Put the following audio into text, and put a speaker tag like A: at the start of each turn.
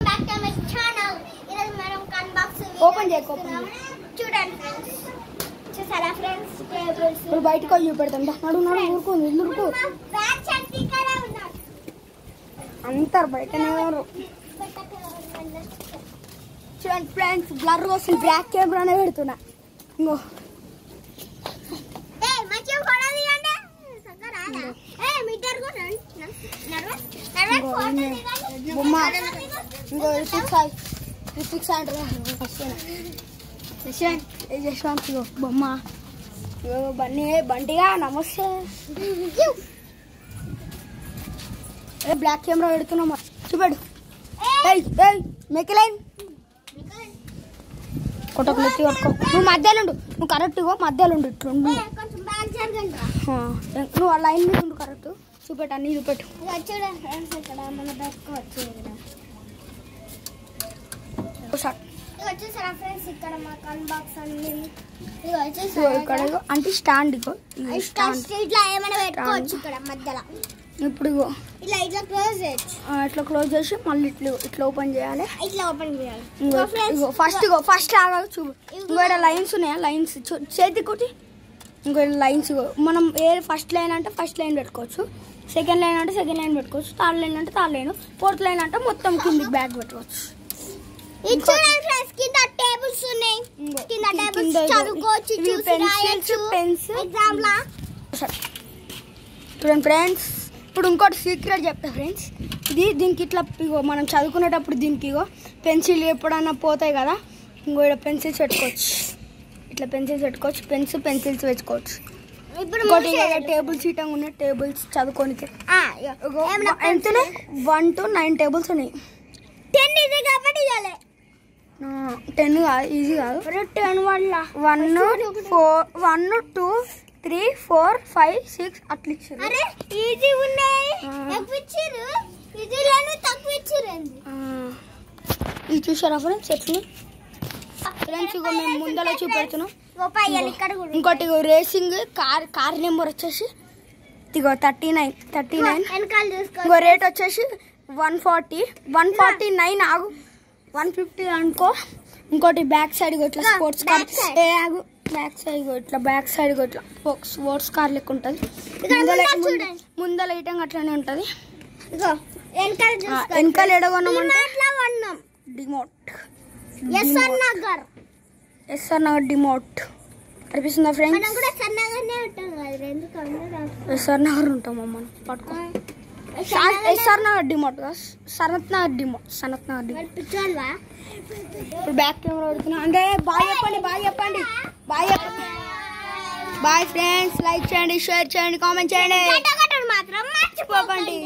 A: back to my channel. ఈరోజు మనం unboxing
B: open చేద్దాం.
A: చూడండి ఫ్రెండ్స్. చూసారా ఫ్రెండ్స్? టేబుల్స్.
B: ఇప్పుడు బయటికి వెళ్ళి చూపెడతాం. నడు ఊరుకో.
A: బ్యాగ్ చంటి ఇక్కడ ఉన్నా.
B: అంతర్ బయటనే ఉన్నారు. చూడండి ఫ్రెండ్స్, బ్లర్ వస్తుంది. బ్లాక్ కెమెరానే పెడుతున్నా. ఇంగో
A: మంచిగా ఫోటో తీయండి. సక్కరాదా? మీటర్ కూడా
B: బొమ్మ ఇంకో రిఫిక్స్ అంటారు. యశ్వంత్ బొమ్మ బంటిగా నమస్తే. Black camera పెడుతున్నామా చూపెడు. మెకిలైన్ కొట్టకు నెత్తి కొట్టుకో. నువ్వు మధ్యలో ఉండు. నువ్వు కరెక్ట్ మధ్యలో ఉండు. ఇట్లుండు. నువ్వు ఆ లైన్ మీద ఉండు. కరెక్ట్ చూపెట్టు. అన్ని చూపెట్టు. ఇక్కడ అంటే స్టాండ్
A: ఇట్లా ఏమైనా పెట్టుకోవచ్చు ఇక్కడ మధ్యలో.
B: ఇప్పుడు ఇట్లా క్లోజ్ చేసి మళ్ళీ ఇట్లా ఓపెన్ చేయాలి. ఫస్ట్ లాగా చూపు. ఇంకో లైన్స్ ఉన్నాయా? లైన్స్ చేతి కొట్టి ఇంకో లైన్స్. మనం ఏ ఫస్ట్ లైన్ అంటే ఫస్ట్ లైన్ పెట్టుకోవచ్చు. సెకండ్ లైన్ అంటే సెకండ్ లైన్ పెట్టుకోవచ్చు. థర్డ్ లైన్ అంటే థర్డ్ లైన్. ఫోర్త్ లైన్ అంటే మొత్తం కిందికి బ్యాగ్ పెట్టుకోవచ్చు.
A: కింద టేబుల్స్ ఉన్నాయి. కింద టేబుల్స్ చదువుకోవచ్చు.
B: చూడండి ఫ్రెండ్స్, ఇప్పుడు ఇంకోటి సీక్రెట్ చెప్తా ఫ్రెండ్స్. దీనికి ఇట్లా ఇగో మనం చదువుకునేటప్పుడు దీనికి ఇగో పెన్సిల్ ఎప్పుడన్నా పోతాయి కదా, ఇంకో పెన్సిల్స్ పెట్టుకోవచ్చు. ఇట్లా పెన్సిల్స్ పెట్టుకోవచ్చు. పెన్సిల్స్ పెట్టుకోవచ్చు. ఇంకోటి టేబుల్స్ సీటంగా ఉన్నాయి. టేబుల్స్ చదువుకోనికి ఎంతనే 1 to 9 టేబుల్స్ ఉన్నాయి.
A: 10 ఈజీ కాబట్టి
B: 10 కాదు, ఈజీ కాదు.
A: 10 వల్ల
B: 1 2 3 4 5 6 అట్లా ఇచ్చారు.
A: అరే ఈజీ ఉన్నాయి. ఎక్కువ ఇచ్చారు. ఈజీలోనే తక్కువ ఇచ్చారు.
B: ఇది చూసారా ఫ్రెండ్స్ ఎట్లు? ఫ్రెండ్స్ ఇగో మేము ముందర చూపెడుతున్నాం. ఇంకోటి రేసింగ్ కార్ నెంబర్ వచ్చేసి ఇగో 39. ఇంకో రేట్ వచ్చేసి 149. ఆగు 150 అనుకో. ఇంకోటి బ్యాక్ సైడ్ ఇట్లా స్పోర్ట్స్ కార్. ఆగు బ్యాక్ సైడ్ ఇట్లా స్పోర్ట్స్ కార్ లెక్క ఉంటుంది. ముందర ఐటమ్ అట్లానే ఉంటుంది. వెనకాల ఎడగొన్నామంటే డిమోట్. ఎస్ఆర్ నగర్ డిమోట్ అనిపిస్తుందా ఫ్రెండ్స్? ఎస్ఆర్ నగర్ ఉంటాం మనం. పట్టుకో. ఎస్ఆర్ నగర్ డిమోట్ కాదు, సనత్ నగర్ డిమోట్. ఇప్పుడు బ్యాక్ కెమెరా పెడుతున్నా. అంటే బాయ్ చెప్పండి. Bye friends. లైక్ చేయండి, షేర్ చేయండి, కామెంట్ చేయండి.
A: మాత్రం మర్చిపోకండి.